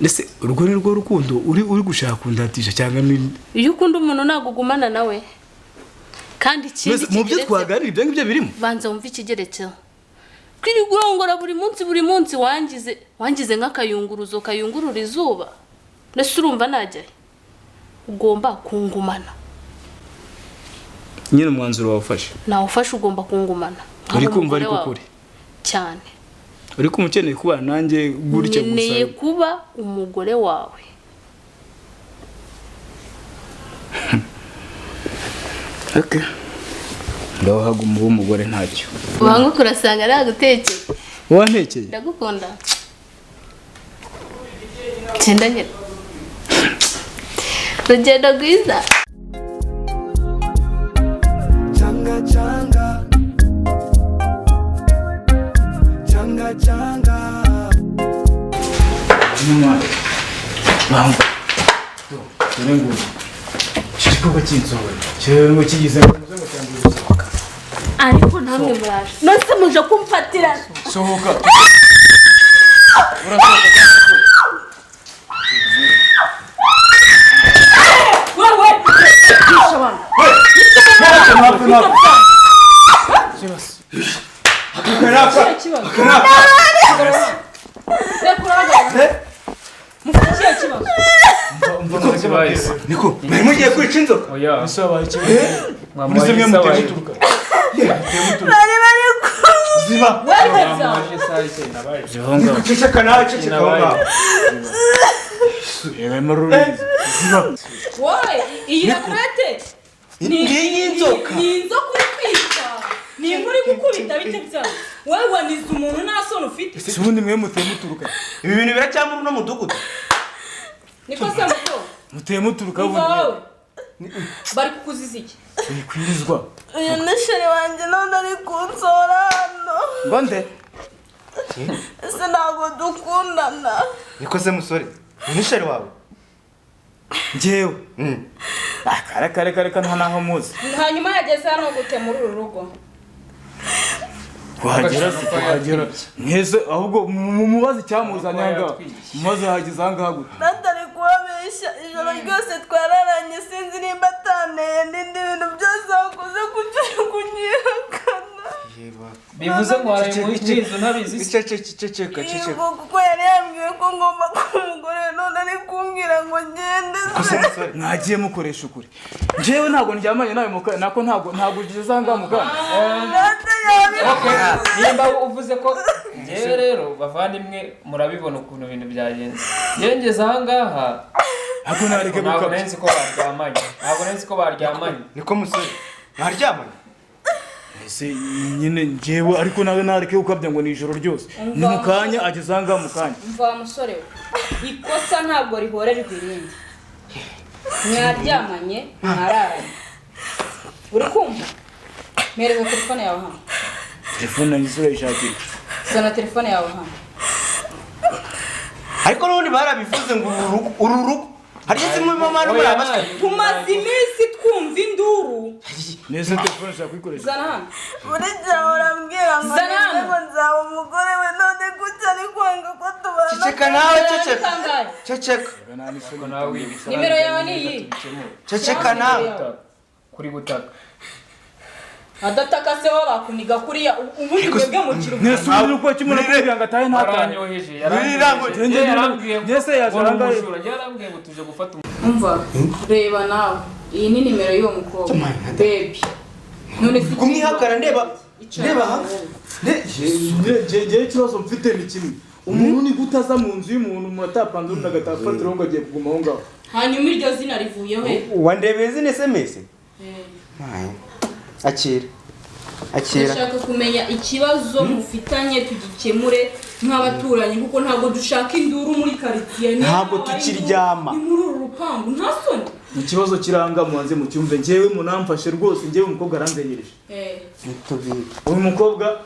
Nese urwo ni rwo rukundo uri gushaka kundatisha cyangwa iyo ukunda umuntu nagugumana nawe kandi ikindi mu byo twaganira ibyo ngibyo birimo banza wumva ikigeretseho kwiri gurongora buri munsi wangize nk'akayunguruzo kayungurura izuba nese urumva najya ugomba kungumana nyine umwanzuro wawufashe nawufashe ugomba kungumana uri kumva ariko kuri cyane uri kumukeneye kuba nanjye gutya gusa nkeneye kuba umugore wawe okay ndaho haguma umugore ntacyo wangu kurasanga nagutekeye wantekeye ndagukunda cyendanye rugendo rwiza Canga canga Canga canga Mama Mama Turengo Chikuba kinzowe Chengo kigize ngo cyangwa ariko namwe muraje nose muje kumfatira sohoka urasohoka wewe kishabana Niko, mugiye kwica inzoka. Oya. Bisaba iki? Muri zimwe mutemuturuka. Ziba. Niko ceceka nawe ceceka wanga. Yewe maruri. Ziba. Wowe, iyi rakrete. Ni inzoka. Ni inzoka kwita. Ni inkuri gukubita bite byawe. Wowe wanize umuntu nta soni ufite. Sibundi mwe mutemuturuka. Ibi bintu biracyamuru no mudugudu. Niko se muto. Mutemuturuka vuba. Bari kukuziza iki? Kwirizwa. Uyu nashari wanje none ari kunsora hano. Ngonde. Ese ntabwo dukundana. Niko se musore. Nishari wawe. Njewe. Kare kana naho muzi. Hanyuma yageze hano gute muri uru rugo. Kuhagera mwese ahubwo mubaze cyamuzanye hanga mubaze hageze hanga gute Natari kubabesha ijoro ryose twararanye sinzi nimba ataneye n'indi bintu byose wakoze kunyihakana. Bivuze ngo waraye muri izo ntabizi ceceka kuko yari yambwiye ko ngomba kuba umugore none ari kumbwira ngo ngende. mwagiye mukoresha ukuri njewe ntabwo ndyamanye nawe mukana nako ntabwo ugeze hanga mukana nimba uvuze ko ngewe rero bavandimwe murabibona ukuntu ibintu byagenze yengeze ahangaha ntabwo nenzi ko baryamanye niko musore baryamanye ese nyine njewe ariko nawe nareke ukabya ngo ni ijoro ryose ni mukanya ageze hanga mukanya mva musore we ikosa ntabwo rihorera irindi mwaryamanye mwararanye uri kumva mereza telefone yawe hano telefone ngisura ishakira sana telefone yawe hano ariko n'ubundi barabivuze ngo ururugo hari zimwe mama ari murabasha tumaze iminsi twumva induru neza telefone ushaka kuyikoresha zana hano Buri jaho urambwira ngo nzaba umugore we none gutya ari kwanga ko tubana. ceceka nawe ceceka nimero yawe ni iyi ceceka nawe kuri gutaka adataka se bakuniga kuriya ubundi mwebwe mu kiruhuko nese uri uko kimwe kugira ngo atahe yaranyoheje yarambwiye nese yazaranga yarambwiye ngo tuje gufata umva reba nawe iyi ni nimero y'uwo mukobwa baby none kumwihakara ndeba je ikibazo mfite ni kimwe umuntu ni gutaza mu nzu y'umuntu mutapanze undi agatafatira ngo agiye kuguma aho ngaho hanyuma iryo zina rivuyeho wandebeye zine SMS akira ndashaka kumenya ikibazo mufitanye tugikemure nk'abaturanyi kuko ntabwo dushaka induru muri quartier ntabwo tukiryama ni muri uru rupangu nta soni ikibazo kiranga muhanze mu cyumve njewe munamfashe rwose njewe umukobwa aranzenyereje uyu mukobwa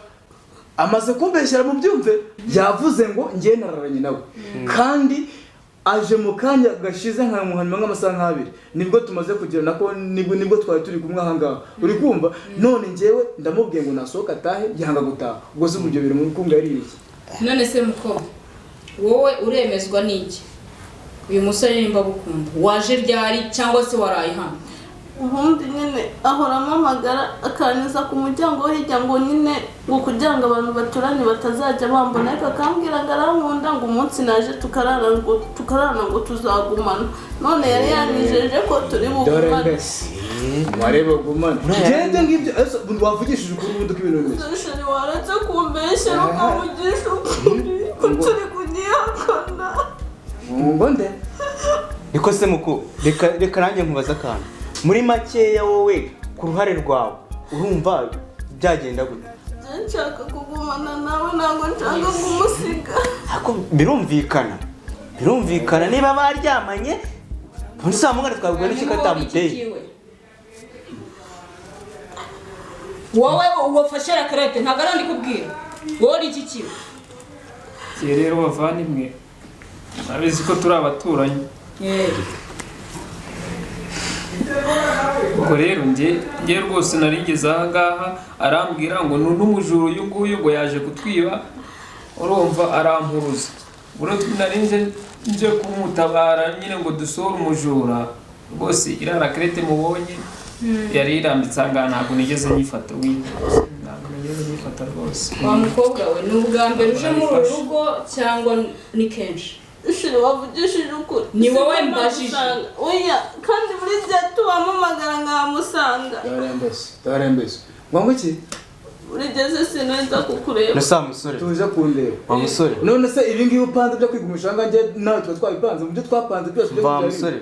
amaze kumbeshyira mu byumve yavuze ngo ngiye nararanye nawe kandi aje mu kanya gashize nka muhanyuma nk'amasaha nk'abiri nibwo tumaze kugira nako nibwo twari turi kumwe ahangaha uri kumva none njewe ndamubwiye ngo nasohoka atahe yanga gutaha ubwo se mubyo biri mu kumva yaririye none se mukobwa wowe uremezwa n'iki uyu musore nimba gukunda waje ryari cyangwa se waraye hano ubundi nyine ahora amamagara akanyuza ku muryango wo hirya ngo nyine ngo kugira ngo abantu baturanye batazajya bambona ariko akambwira ngo arankunda ngo umunsi naje tukarana ngo tuzagumana none yari yanyijeje ko turi bugumane wareba gumane gende ngibyo wavugishije ukuri ubundi ko ibintu bimeze sheri waretse kumbeshya no kuvugisha ukuri ko turi kunyihakana ngo nde niko se muko reka nanjye nkubaza akantu muri makeya wowe ku ruhare rwawe urumva byagenda gute nshaka kugumana nawe ntabwo nshaka kumusiga ariko birumvikana niba baryamanye ubundi saa mugari twabwira n'iki ko atamuteye wowe ubafashe rakarete ntabwo ari kubwira wowe uri iki kiwe rero bavandimwe abizi ko turi abaturanyi ubwo rero njye rwose narigeze aha ngaha arambwira ngo n'umujura uyu nguyu ngo yaje kutwiba urumva arampuruza ubwo narinze nje kumutabara nyine ngo dusohore umujura rwose iriya rakarete mubonye yari irambitse aha ngaha ntabwo nigeze nyifata rwose wa mukobwa we ni ubwa mbere uje muri uru rugo cyangwa ni kenshi sheri wavugishije ukuri ni wowe mbajije oya kandi buri gihe tuwamamagara nkamusanga darembese ngo iki buri gihe sinenda kukureba nasa musore tuje kundeba wa musore none se ibi ngibi upanze byo kwigumisha nganjye nawe tuba twabipanze mu byo twapanze byose byo wa musore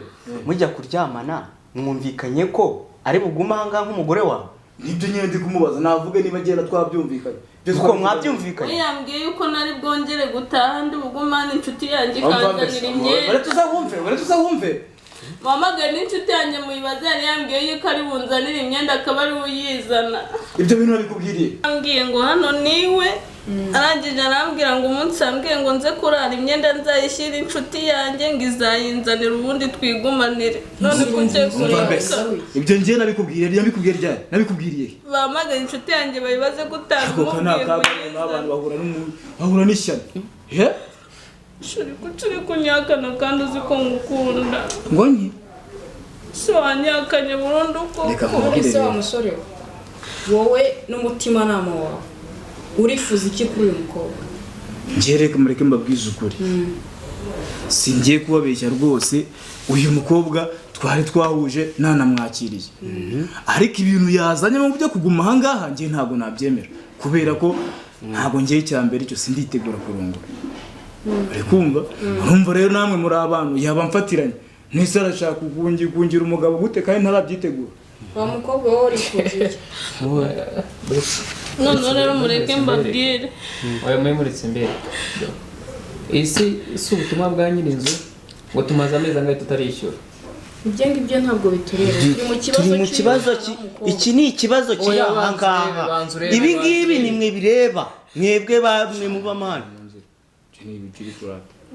mujya kuryamana mwumvikanye ko ari buguma hanga nk'umugore wawe nibyo nyine ndi kumubaza navuge niba agenda twabyumvikanye uko mwabyumvikanye yambwiye yuko nari bwongere gutaha ndi bugumane inshuti yanjye ikanzanira imyenda bare tuzahumve mamagara n'inshuti yanjye muyibaze yari yambwiye yuko ari bunzanira imyenda akaba ari uyizana ibyo bintu nabikubwiriye yambwiye ngo hano niwe arangije arambwira ngo umunsi ambwiye ngo nze kurara imyenda nzayishyira inshuti yanjye ngo izayinzanira ubundi twigumanire none kugiye kureka ibyo ngiye nabikubwiriye bamagara inshuti yanjye bayibaze gutanga umubwiye abantu bahura n'ishyano shuri kucuri kunyakana kandi uzi ko ngukunda ngo nki so wanyakanye burundu koko ese wa musore wowe n'umutima nama wawe urifuza iki kuri uyu mukobwa ngereka mureke mbabwize ukuri singiye kubabeshya rwose uyu mukobwa twari twahuje nanamwakiriye ariko ibintu yazanye mu byo kuguma aha ngaha ngiye ntabwo nabyemera kubera ko ntabwo ngiye cyambere cyo sinditegura kurongora ari kumva urumva rero namwe muri abantu yaba mfatiranye nese arashaka kungira umugabo gute kandi ntarabyitegura wa mukobwa wowe urifuza none rero mureke mbabwire oya muyimuritse imbere isi ubutumwa bwa nyir'inzu ngo tumaze amezi angahe tutarishyura ibyo ngibyo ntabwo bitureba turi mu kibazo iki ni ikibazo kiri aha ngaha ibi ngibi ni mwe bireba mwebwe bamwe mu bamana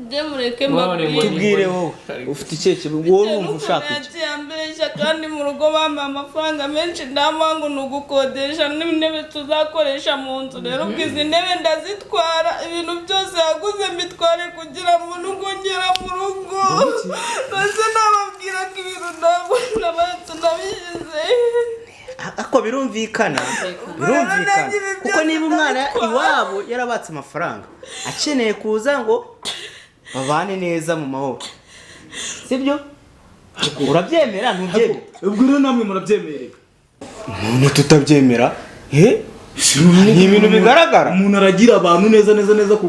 njye mureke mbabwire tubwire wowe ufite icyerekezo wowe wumva ushaka iki yambesha kandi mu rugo bampaye amafaranga menshi ndamangu ni ugukodesha n'intebe tuzakoresha mu nzu rero ubwo izi ntebe ndazitwara ibintu byose yaguze mbitware kugira ngo ngera mu rugo maze nababwira ko ibintu ntabwo nabatse nabishyize ako birumvikana kuko niba umwana iwabo yarabatse amafaranga akeneye kuza ngo babane neza mu mahoro sibyo urabyemera ntubyemera ubwo rero namwe murabyemerera none tutabyemera ni ibintu bigaragara umuntu aragira abantu neza ku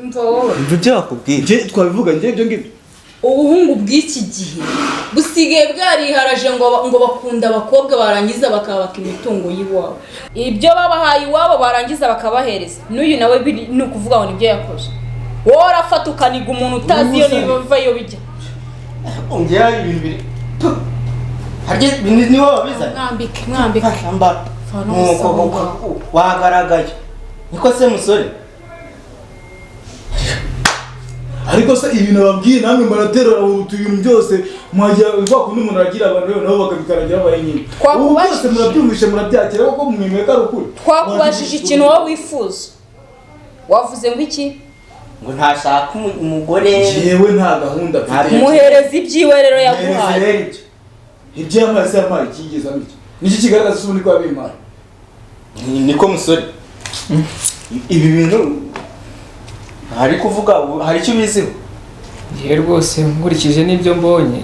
mva wowe ibyo bakubwira twabivuga njye ibyo ngibyo ubuhungu bw'iki gihe busigaye bwariharaje ngo bakunda abakobwa barangiza bakabaka imitungo y'iwabo ibyo babahaye iwabo barangiza bakabahereza n'uyu nawe ni ukuvuga ngo nibyo yakoze wowe urafata ukaniga umuntu utazi iyo niba iyo bijya ongera ibintu biri harya ni wowe wabizanye mwambike wagaragaye niko se musore ariko se ibintu babwiye namwe muraterura utu ibintu byose mwajya uva kundi umuntu aragira abantu rero nabo bakabikaragira abayenyine ubu byose murabyumvishe murabyakira kuko mwimeka ari ukuri twakubajije ikintu wowe wifuza wavuze ngo iki ngo ntashaka umugore. Jewe nta gahunda mfite. Muhereza ibyiwe rero yaguhaye. Ibyo yamaze amaye kigeza miki. Niki kigaragaza ubundi ko abimara. Niko musore. Ibi bintu hari kuvuga hari icyo biziho. Ngiye rwose nkurikije n'ibyo mbonye.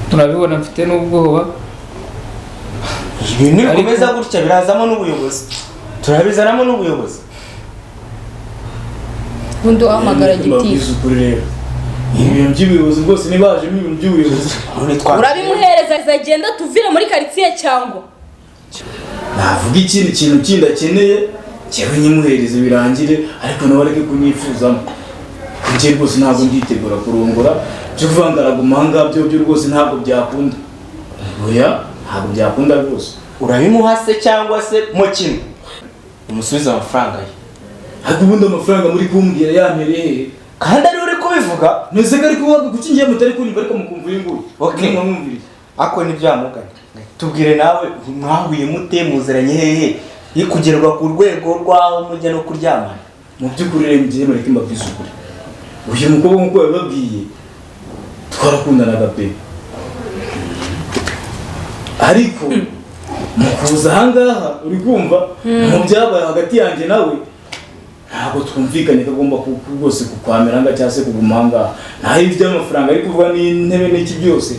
Turabibona mfite n'ubwoba. Ibintu bikomeza gutya birazamo n'ubuyobozi. Turabizanamo n'ubuyobozi. Bundi uhamagara gitifu. Ibintu by'ubuyobozi bwose nibajemo ibintu by'ubuyobozi. Urabimuhereza azagenda tuvire muri quartier cyangwa. Navuga ikindi kintu kindi akeneye cyewe nyimuhereze birangire ariko nawe areke kunyifuzamo. Ngiye rwose ntabwo nditegura kurongora byo kuvangara gumanga byo rwose ntabwo byakunda. Oya ntabwo byakunda rwose. Urabimuhase cyangwa se mu kintu umusubiza amafaranga ye. Ariko ubundi amafaranga muri kumbwira yampereye kandi ari uri kubivuga nese ko ari kuvuga kuki ngiye mutari kunyumva ariko mukumva inguye. Okay mwumvire ako ni byamugana. Tubwire nawe mwahuye mute muzeranye hehe yikugerwa ku rwego rwaho mujya no kuryamana. Mu by'ukuri rero ngiye mureke mbabwize ukuri. Uyu mukobwa nkuko yababwiye twarakundanaga pe. Ariko mukuza ahangaha uri kumva mu byabaye hagati yanjye nawe ntabwo twumvikanye ko agomba rwose kukwamera nga cyangwa se kuguma ahangaha. Nta iby'amafaranga ari kuvuga n'intebe n'iki byose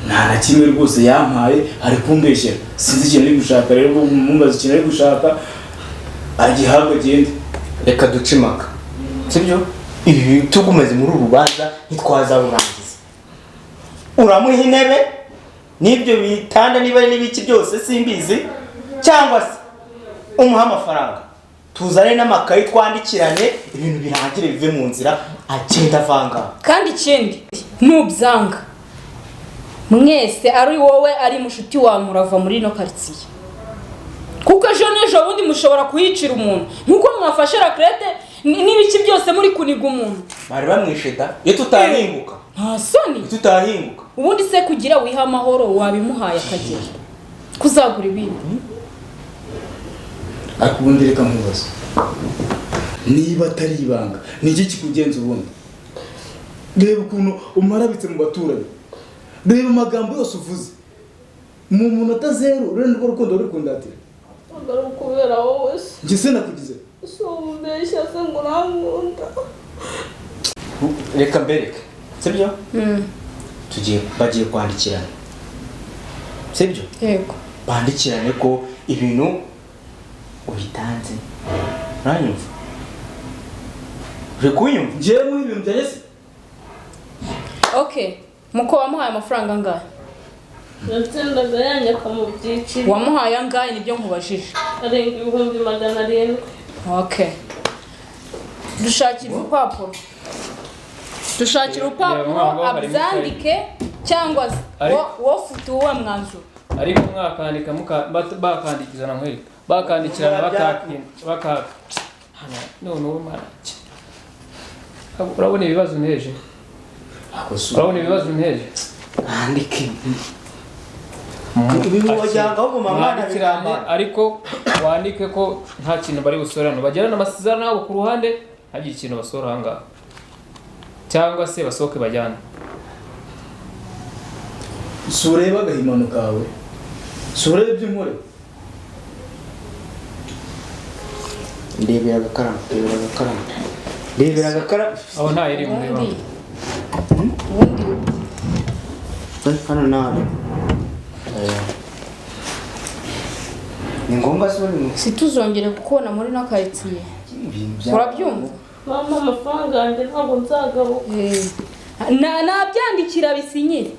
nta na kimwe rwose yampaye ari kumbeshyera. Sinzi ikintu ari gushaka rero mumbaza ikintu ari gushaka agihabwa agende. Reka duce impaka sibyo ibi tugumeze muri urubanza ntitwazarurangiza. Uramuha intebe n'ibyo bitanda niba n'ibiki byose simbizi cyangwa se umuha amafaranga tuzane n'amakayi twandikirane ibintu birangire bive mu nzira agenda avanga. Kandi ikindi nubyanga mwese ari wowe ari mushuti wa murava muri no quartier. Kuko ejo n'ejo bundi mushobora kuyicira umuntu nkuko mwafashe rakrete n'ibiki byose muri kuniga umuntu. Bari bamwisheda iyo tutahinguka. Nta soni. Tutahinguka. Ubundi se kugira wiha amahoro wabimuhaye akagera. Kuzagura ibintu. Ariko ubundi reka mubaza. Niba atari ibanga niki kikugenza ubundi? Reba ukuntu umarabitse mu baturage. Reba amagambo yose uvuze. Mu munota zero rero ndwo rukundo rukundatira. Agara kubera wowe se. Nge se nakugize. So ubeshya se ngo urankunda. Reka mbereke. Sibyo? Bagiye kwandikirana. Sibyo? Yego. Bandikirane ko ibintu ubitanze. Uranyumva? Uri kunyumva? Ngiye muri ibintu bya Yesu. Okay. Muko wamuhaye amafaranga angahe? Natsindaga yanyaka mu byiciro. Wamuhaye angahe nibyo nkubajije? Arenga 700. Okay. Dushakira urupapuro. Dushakira urupapuro abyandike cyangwa wo futu uwo mwanzuro. Ariko mwakandika bakandikiza na nkwereka. Bakandikirana bakaka. None uwo maraki. Urabona ibibazo nteje. Urabona ibibazo nteje. Andike. Ibi wajyanga ngo mama na ariko wandike ko nta kintu bari busorana. Bagirana amasezerano nabo ku ruhande hagiye ikintu basora hanga. Cyangwa se basohoke bajyana. Sureba gahimano kawe. Sureba iby'inkore. Ndebera agakarama, ndebera agakarama. Aho nta iri mu Ubundi. Hano nawe. Ni ngombwa se uri situzongere kukubona muri no quartier. Urabyumva? Mama amafaranga yanjye ntabwo nzagaruka. Nabyandikira bisinyire.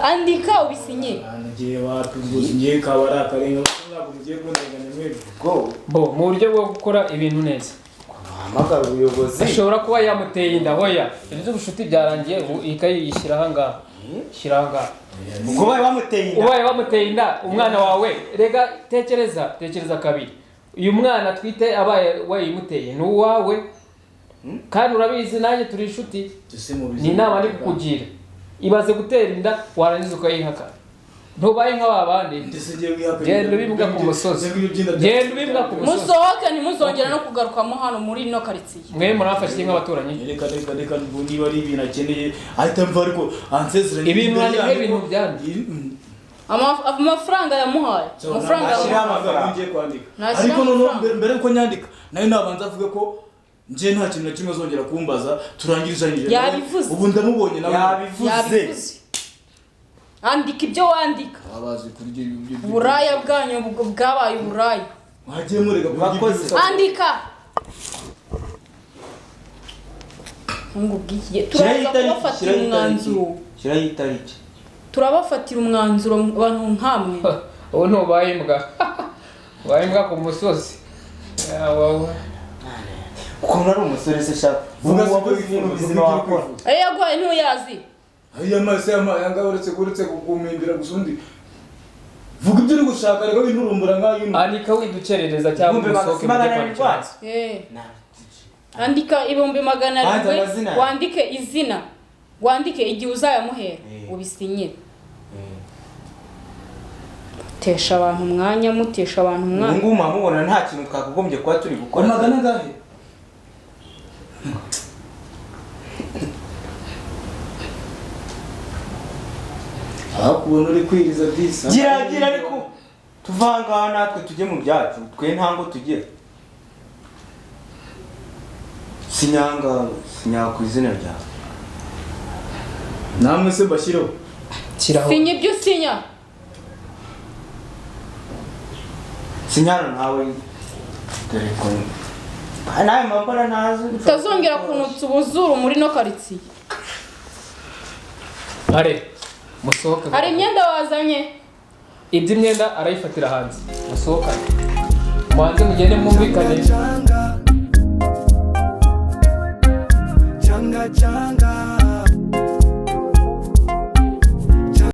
Andika ubisinyire. Ngiye watuguze ngiye kabara akarenga ntabwo mugiye kundenganya mwebwe. Bo mu buryo bwo gukora ibintu neza. Hamagara ubuyobozi. Ashobora kuba yamuteye inda hoya. Ibyo bushuti byarangiye ikayi yishyira hanga. Shiranga. Ubaye bamuteye inda. Ubaye bamuteye inda umwana wawe. Rega tekereza kabiri. Uyu mwana twite abaye wayimuteye ni uwawe. Kandi urabizi nanjye turi inshuti. Ni inama ndi kukugira. Ibaze gutera inda warangiza ukayihaka. ntubaye nk'ababandi genda ubimbwa ku musozi genda ubimbwa ku musozi musohoke ntimuzongera no kugarukamo hano muri ino karitsiye mwe murafashe nk'abaturanyi reka niba ari ibintu akeneye ahita mva ariko ansezeranye ibintu ibintu byandi amafaranga yamuhaye amafaranga ngiye kwandika ariko noneho mbere yuko nyandika nayo nabanza avuge ko nje nta kintu na kimwe azongera kumbaza turangirije yabivuze ubu ndamubonye nawe yabivuze andika ibyo wandika abazi kurya ibyo uburaya bwanyu bwabaye uburaya mwagiye murega Bakoze. andika ngubwiye turaza kubafatira umwanzuro shyiraho itariki turabafatira umwanzuro abantu nkamwe ubu ntubaye imbwa ubaye imbwa ku musozi wowe ukuntu ari umusore se shaka vuga wabuze ibintu bizima wakora yagwaye ntuyazi aya mase yanga uretse kugumimbira gusundi vuga ibyo uri gushaka reka winturumbura nkayo andika widucerereza cyangwa umusohoke mu gipangu andika ibihumbi 200 wandike izina wandike igihe uzayamuhera ubisinye mutesha abantu umwanya ngo mubona nta kintu twakagombye kuba turi gukora magana ngahe kubona uri kwiriza disa gira ariko tuvanga natwe tujye mu byacu twe ntango tugira sinya ku izina ryawe namwe se bashyiraho sinya ibyo sinya sinyana nawe dore ko nawe mambara ntazi utazongera kunutsa ubuzuru muri no karitsiye are musohoke hari imyenda wazanye iby'imyenda arayifatira hanze musohokane muhanze mugende mwumvikane Changa changa